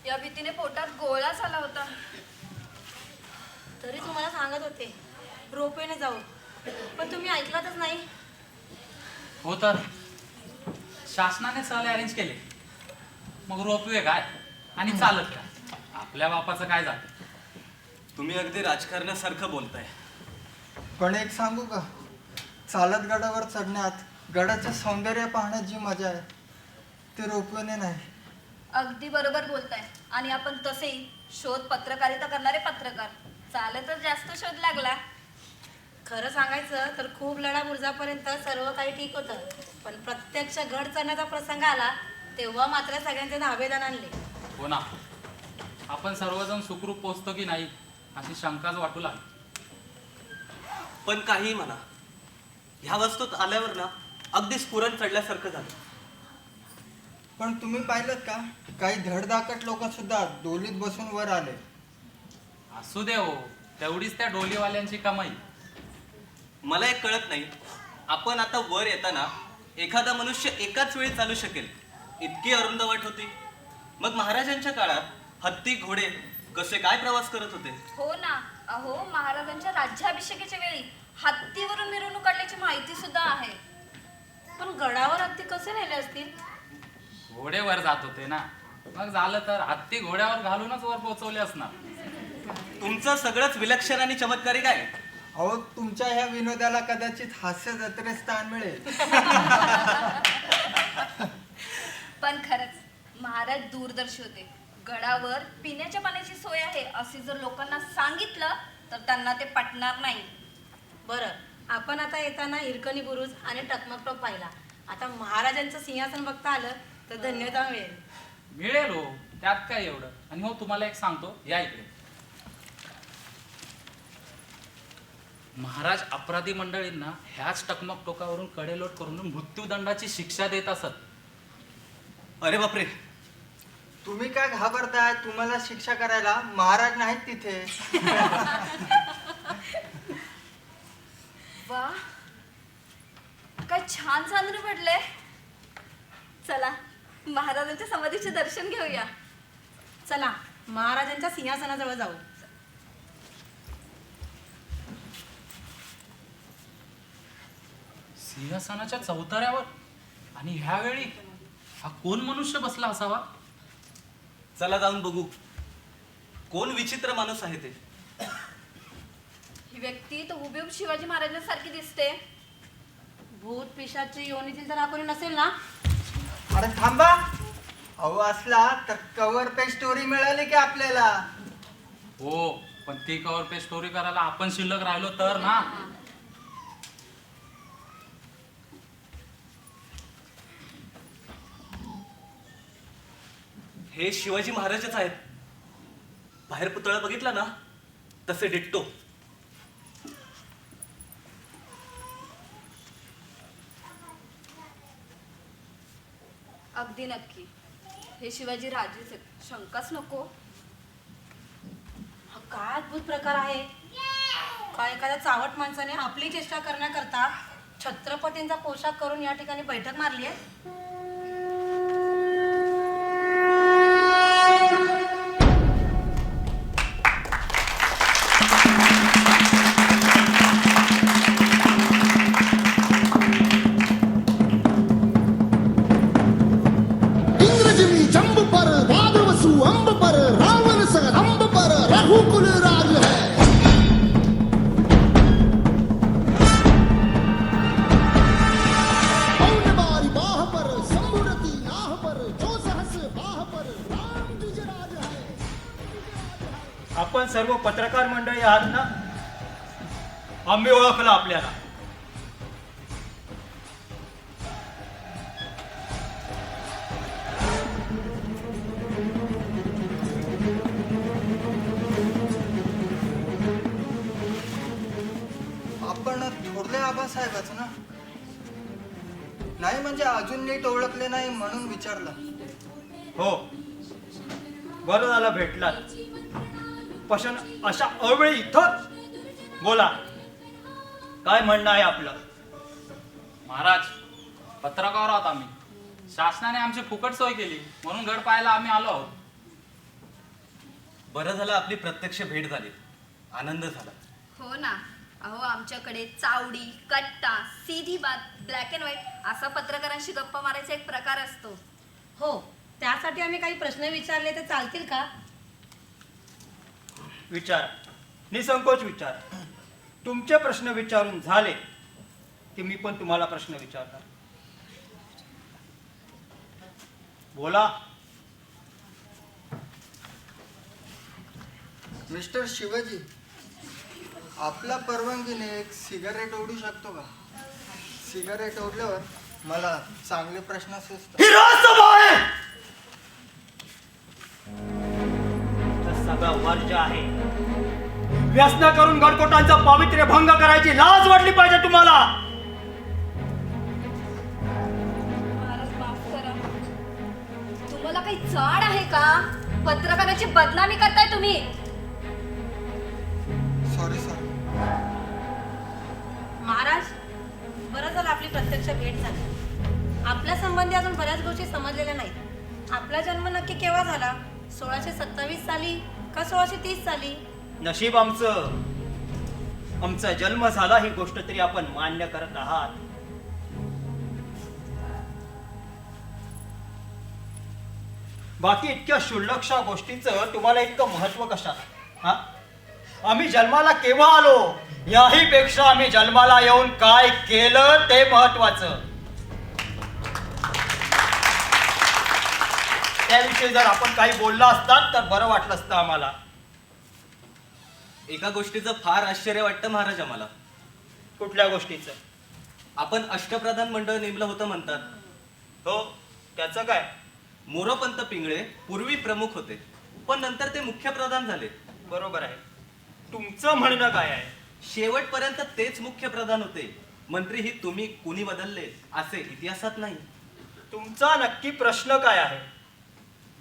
या भीतीने पोटात गोळा झाला होता. तरी तुम्हाला सांगत होते रोपवेने जाऊ, पण तुम्ही ऐकलातच नाही. हो तर शासनाने सहल अरेंज केले, मग रोपवे काय आणि चालत काय, आपल्या बापाचं काय झालं. तुम्ही अगदी राजकारणासारखं बोलताय. पण एक सांगू का, चालत गडावर चढण्यात, गडाचे सौंदर्य पाहण्यात जी मजा आहे ते रोपवेने नाही. अगदी बरोबर बोलताय. आणि आपण तसेही शोध पत्रकारिता करणारे पत्रकार, चालतच जास्त शोध लागला. खरं सांगायचं तर खूप लढा-बुर्जापर्यंत सर्व काही ठीक होतं, पण प्रत्यक्ष गड चढण्याचा प्रसंग आला तेव्हा मात्र सगळ्यांचे धाबेदान आणले. हो ना, आपण सर्वजण सुखरूप पोचतो की नाही अशी शंकाच वाटू लागली. पण काही म्हणा, ह्या वस्तूत आल्यावर ना अगदी स्फुरण चढल्यासारखं झालं. पण तुम्ही पाहिलं का, काही धडधाकट लोक सुद्धा डोलीत बसून वर आले. असू दे हो, तेवढीच त्या डोलीवाल्यांची कमाई. मला एक कळत नाही, आपण आता वर येताना एखादा मनुष्य एकाच वेळी चालू शकेल इतकी अरुंद वाट होती. मग महाराजांच्या काळात हत्ती घोडे कसे काय प्रवास करत होते. हो ना, अहो महाराजांच्या राज्याभिषेकाच्या वेळी हत्तीवरून मिरवणूक काढल्याची माहिती सुद्धा आहे. पण गडावर हत्ती कसे नेले असतील? घोडेवर जात होते ना, मग झालं तर हत्ती घोड्यावर घालूनच वर पोहोचवले असणार. तुमचं सगळंच विलक्षण आणि चमत्कारिक आहे. अहो, तुमच्या ह्या विनोदाला कदाचित हास्य जत्रेत स्थान मिळेल. पण खरंच महाराज दूरदर्शी होते. गडावर पिण्याच्या पाण्याची सोय आहे असे जर लोकांना सांगितलं तर त्यांना ते पटणार नाही. बरं, आपण आता येताना हिरकणी बुरुज आणि टकमक टोक पाहिला. आता महाराजांचं सिंहासन बघता आलं तर धन्यता मिळेल. मिळेल हो, त्यात काय एवढं. आणि हो, तुम्हाला एक सांगतो, या इकडे. महाराज अपराधी मंडळींना ह्याच टकमक टोकावरून कडेलोट करून मृत्यूदंडाची शिक्षा देत असत. अरे बापरे, तुम्ही काय घाबरताय? तुम्हाला शिक्षा करायला महाराज नाहीत तिथे. वा, काय छान चांदणे पडले. चला महाराजांच्या समाधीचे दर्शन घेऊया. चला महाराजांच्या सिंहासनाजवळ जाऊ. सिंहासनाच्या चौताऱ्यावर आणि ह्यावेळी हा कोण मनुष्य बसला असावा? चला जाऊन बघू. कोण विचित्र माणूस आहे ते. ही व्यक्ती तर हुबेहूब शिवाजी महाराजांसारखी दिसते. भूत पिशाची योनीतील तर हा कोणी नसेल ना? अरे थांबा, अहो असला तर कव्हर पेज स्टोरी मिळाली की आपल्याला. हो, पण ती कव्हर पेज स्टोरी करायला आपण शिल्लक राहिलो तर ना. हे शिवाजी महाराजच आहेत. बाहेर पुतळा बघितला ना, तसे डिट्टो. अगदी नक्की हे शिवाजी राजेच आहेत, शंकाच नको. हा काय अद्भुत प्रकार आहे. काय एखाद्या चावट माणसाने आपली चेष्टा करण्याकरता छत्रपतींचा पोशाख करून या ठिकाणी बैठक मारली आहे. आपण सर्व पत्रकार मंडळी आहात ना? आम्ही ओळखलं आपल्याला. आपण थोरले आबासाहेबच ना? नाही म्हणजे अजून नीट ओळखले नाही म्हणून विचारलं. हो, बरं झालं भेटलात. पशन अशा अवेळी इथंच. बोला, काय म्हणणं आहे आपलं? महाराज, पत्रकार आहोत आम्ही. शासनाने आमची फुकट सोय केली म्हणून गड पाहायला आम्ही आलो आहोत. बरं झालं आपली प्रत्यक्ष भेट झाली. आनंद झाला. हो ना. अहो आमच्याकडे चावडी, कट्टा, सीधी बात, ब्लॅक अँड व्हाईट असा पत्रकारांशी गप्पा मारायचा एक प्रकार असतो. हो, त्यासाठी आम्ही काही प्रश्न विचारले तर चालतील का? विचार, निसंकोच विचार. तुमचे प्रश्न विचारून झाले की मी पण तुम्हाला प्रश्न विचारणार. बोला. मिस्टर शिवाजी, आपल्या परवानगीने एक सिगारेट ओढू शकतो का? सिगारेट ओढल्यावर मला चांगले प्रश्न सुचतात. ही राजसभा आहे. इथं सगळं वर्ज आहे. व्यसन करून गडकोटांचं पावित्र्य भंग करायची लाज वाटली पाहिजे तुम्हाला. महाराज माफ करा. तुम्हाला काही जाड आहे का? पत्रकाराची बदनामी करताय तुम्ही. Sorry sorry. महाराज, बरं झालं आपली प्रत्यक्ष भेट झाली. आपल्या संबंधी अजून बऱ्याच गोष्टी समजलेल्या नाहीत. आपला जन्म नक्की केव्हा झाला? 1627 साली का 1630 साली? नशीब आमचा जन्म झाला ही गोष्ट तरी आपण मान्य करत आहात. बाकी इतक्या क्षुल्लकशा गोष्टींचं तुम्हाला इतकं महत्व कशाला? हा? आम्ही जन्माला केव्हा आलो याही पेक्षा आम्ही जन्माला येऊन काय केलं ते महत्वाचं. त्याविषयी जर आपण काही बोलला असतात तर बरं वाटलं असतं आम्हाला. एका गोष्टीचं फार आश्चर्य वाटतं महाराज आम्हाला. कुठल्या गोष्टीचं? आपण अष्टप्रधान मंडळ नेमलं होतं म्हणतात. हो, त्याचं काय? मोरोपंत पिंगळे पूर्वी प्रमुख होते, पण नंतर ते मुख्य प्रधान झाले. बरोबर आहे. तुमचं म्हणणं काय आहे? शेवटपर्यंत तेच मुख्य प्रधान होते. मंत्री ही तुम्ही कुणी बदलले असे इतिहासात नाही. तुमचा नक्की प्रश्न काय आहे?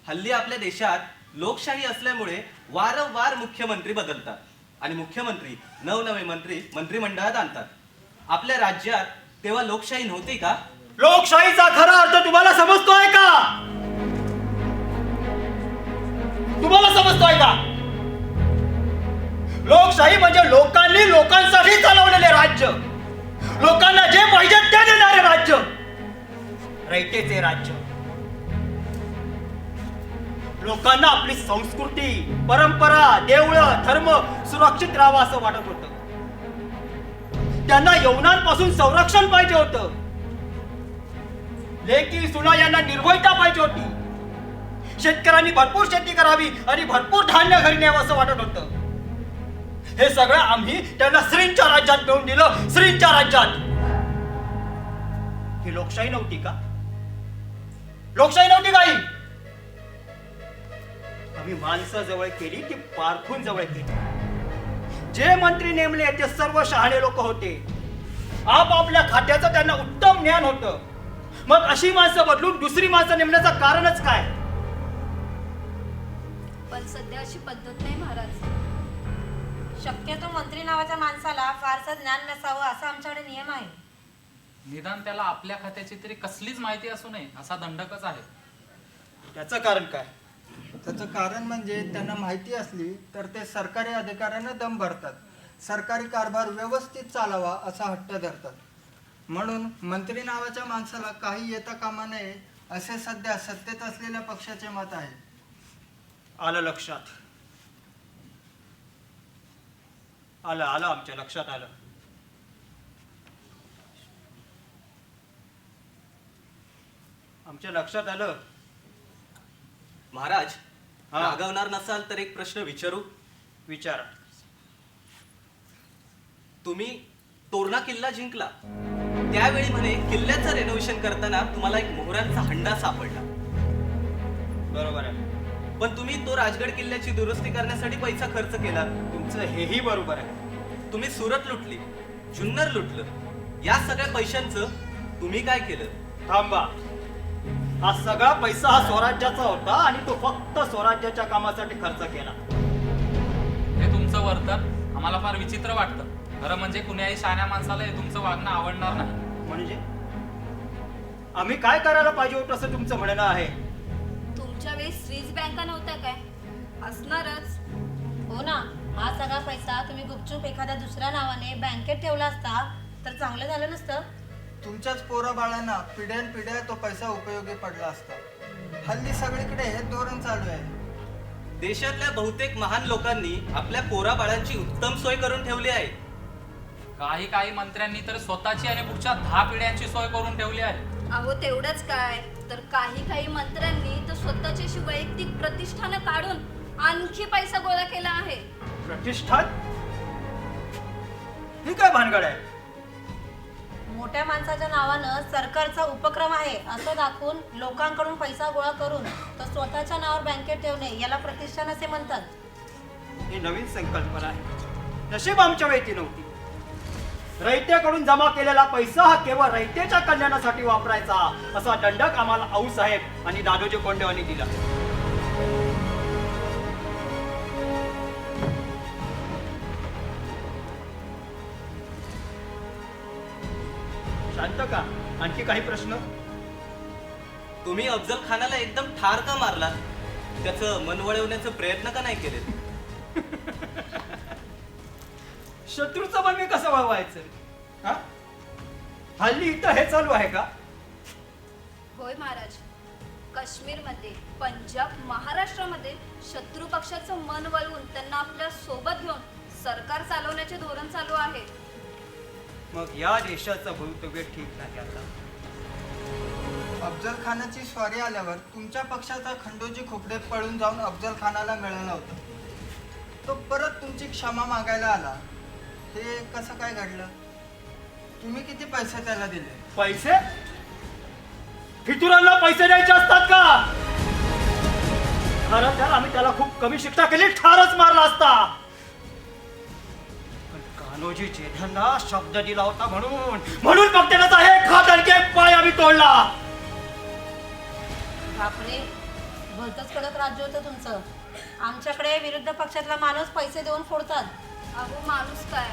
हल्ली आपल्या देशात लोकशाही असल्यामुळे वारंवार मुख्यमंत्री बदलतात आणि मुख्यमंत्री नवनवे मंत्री मंत्रिमंडळात आणतात. आपल्या राज्यात तेव्हा लोकशाही नव्हती का? लोकशाहीचा खरा अर्थ तुम्हाला समजतोय का? तुम्हाला समजतोय का? लोकशाही म्हणजे लोकांनी लोकांसाठी चालवलेले राज्य, लोकांना जे पाहिजे ते देणारे राज्य, रयतेचे राज्य. लोकांना आपली संस्कृती, परंपरा, देवळं, धर्म सुरक्षित राहावं असं वाटत होतं. त्यांना यवनांपासून संरक्षण पाहिजे होतं. लेकी सुना यांना निर्भयता पाहिजे होती. शेतकऱ्यांनी भरपूर शेती करावी आणि भरपूर धान्य घरी न्यावं असं वाटत होतं. हे सगळं आम्ही त्यांना श्रींच्या राज्यात मिळवून दिलं. श्रींच्या राज्यात. ही लोकशाही नव्हती का? लोकशाही नव्हती काही. आम्ही माणसं जवळ केली ती पारखून जवळ केली. जे मंत्री नेमले ते सर्व शहाणे लोक होते. आपापल्या खात्याचं त्यांना उत्तम ज्ञान होतं. मग अशी माणसं बदलून दुसरी माणसं नेमण्याचं कारणच काय? पण सध्या अशी पद्धत नाही महाराज. शक्यतो मंत्री नावाच्या माणसाला फारसं ज्ञान नसावं असा आमच्याकडे नियम आहे. निदान त्याला आपल्या खात्याची तरी कसलीच माहिती असू नये असा दंडकच आहे. त्याचं कारण काय? त्याचं कारण म्हणजे त्यांना माहिती असली तर ते सरकारी अधिकाऱ्यांना दम भरतात. सरकारी कारभार व्यवस्थित चालावा असा हट्ट धरतात. म्हणून मंत्री नावाच्या माणसाला काही येता कामा नये असे सध्या सत्तेत असलेल्या पक्षाचे मत आहे. आलं लक्षात. आलं आमच्या लक्षात आलं. आमच्या लक्षात आलं. महाराज, हा. रागवणार नसाल तर एक प्रश्न विचारू? विचारा. तुम्ही तोरणा किल्ला जिंकला त्यावेळी म्हणे किल्ल्याचं रेनोव्हेशन करताना तुम्हाला एक मोहरांचा हंडा सापडला. बरोबर आहे. पण तुम्ही तो राजगड किल्ल्याची दुरुस्ती करण्यासाठी पैसा खर्च केला. तुमचं हेही बरोबर आहे. तुम्ही सुरत लुटली, जुन्नर लुटलं. या सगळ्या पैशांचं तुम्ही काय केलं? थांबा. हा सगळा पैसा हा स्वराज्याचा होता आणि तो फक्त स्वराज्याच्या कामासाठी खर्च केला. हे तुमचं वर्तन आम्हाला फार विचित्र वाटतं. खरं म्हणजे कुण्याही शहाण्या माणसाला हे तुमचं वागणं आवडणार नाही. म्हणजे आम्ही काय करायला पाहिजे होतं असं तुमचं म्हणणं आहे? तुमच्या वेळी स्वीस बँका नव्हत्या काय? असणारच. हो ना, हा सगळा पैसा तुम्ही गुपचूप एखाद्या दुसऱ्या नावाने बँकेत ठेवला असता तर चांगलं झालं नसतं? तुमच्याच पोरा बाळांना पिढ्यानपिढ्या तो पैसा उपयोगी पडला असता. हल्ली सगळीकडे हे धोरण चालू आहे. देशातल्या बहुतेक महान लोकांनी आपल्या पोराबाळांची उत्तम सोय करून ठेवली आहे. काही मंत्र्यांनी तर स्वतःची आणि पुढच्या 10 पिढ्यांची सोय करून ठेवली आहे. अहो तेवढंच काय, तर काही मंत्र्यांनी तर स्वतःची अशी वैयक्तिक प्रतिष्ठानं काढून आणखी पैसा गोळा केला आहे. प्रतिष्ठान ही काय भानगड आहे? मोठ्या माणसाच्या नावानं सरकारचा उपक्रम आहे असं दाखवून लोकांकडून पैसा गोळा करून तो स्वतःच्या नावावर बँकेत ठेवणे याला प्रतिष्ठान असे म्हणतात. ही नवीन संकल्पना आहे. नशीब आमच्या वेळी ती नव्हती. रयतेकडून जमा केलेला पैसा हा केवळ रयतेच्या कल्याणासाठी वापरायचा असा दंडक आम्हाला आऊसाहेब आणि दादोजी कोंडेवानी दिला. शांत का? आणखी काही प्रश्न? तुम्ही अफजल खानाला एकदम ठार का मारला? त्याचं मन वळवण्याचा प्रयत्न का नाही केले? शत्रूचं मन मी कसं वळवायचं? हा? हल्ली इथं हे चालू आहे का? होय महाराज, काश्मीरमध्ये, पंजाब, महाराष्ट्रामध्ये शत्रू पक्षाचं मन वळवून त्यांना आपल्या सोबत घेऊन सरकार चालवण्याचे धोरण चालू आहे. मग या देशाचं भवितव्य ठीक नाही आता. अफजल खानाची स्वारी आल्यावर तुमच्या पक्षाचा खंडोजी खोपडे पळून जाऊन अफजल खानाला मिळाला होता. तो परत तुमची क्षमा मागायला आला. हे कसं काय घडलं? तुम्ही किती पैसे त्याला दिले? पैसे? फितुरांना पैसे द्यायचे असतात का? खरं तर आम्ही त्याला खूप कमी शिक्षा केली, ठारच मारला असता. पण कान्होजी जेठांना शब्द दिला होता म्हणून फक्त त्याचा एक हात आणखी एक पाय आम्ही तोडला. बापरे, भलतंच कडक राज्य होतं तुमचं. आमच्याकडे विरुद्ध पक्षातला माणूस पैसे देऊन फोडतात. अहो माणूस काय,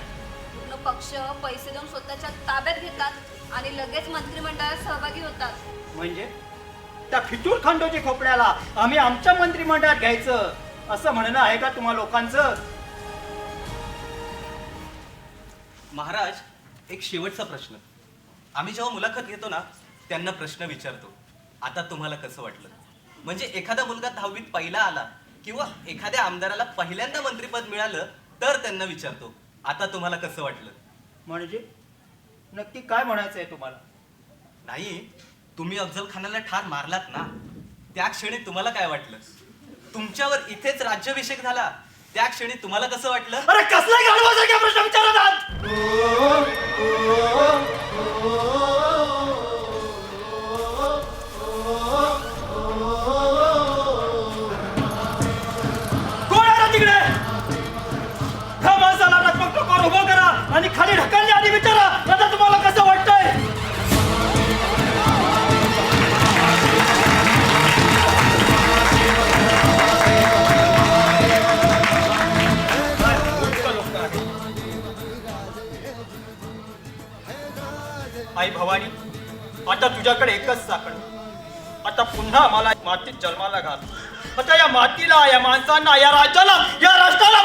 पूर्ण पक्ष पैसे देऊन स्वतःच्या ताब्यात घेतात आणि लगेच मंत्रिमंडळात सहभागी होतात. म्हणजे त्या फितूर खंडोजी खोपड्याला आम्ही आमच्या मंत्रिमंडळात घ्यायचं असं म्हणणं आहे का तुम्हा लोकांचं? महाराज, एक शेवटचा प्रश्न. आम्ही जेव्हा मुलाखत घेतो ना त्यांना प्रश्न विचारतो, आता तुम्हाला कसं वाटलं? म्हणजे एखादा मुलगा 10वीत पहिला आला किंवा एखाद्या आमदाराला पहिल्यांदा मंत्रिपद मिळालं तर त्यांना विचारतो, आता तुम्हाला कसं वाटलं? म्हणजे नक्की काय म्हणायचं आहे तुम्हाला? नाही, तुम्ही अफजल खानाला ठार मारलात ना, त्या क्षणी तुम्हाला काय वाटलं? तुमच्यावर इथेच राज्याभिषेक झाला त्या क्षणी तुम्हाला कसं वाटलं? अरे कसला गाढवासारखा प्रश्न विचारत आहात? कोण आहे तिकडे? त्या माणसाला टकटक उभं करा आणि खाली ढकलण्या आधी विचारा, आता तुम्हाला कसं वाटतंय? आई भवानी, आता तुझ्याकडे एकच साखळ. आता पुन्हा मला मातीत जन्माला घाल. आता या मातीला, या माणसांना, या राज्याला, या राष्ट्राला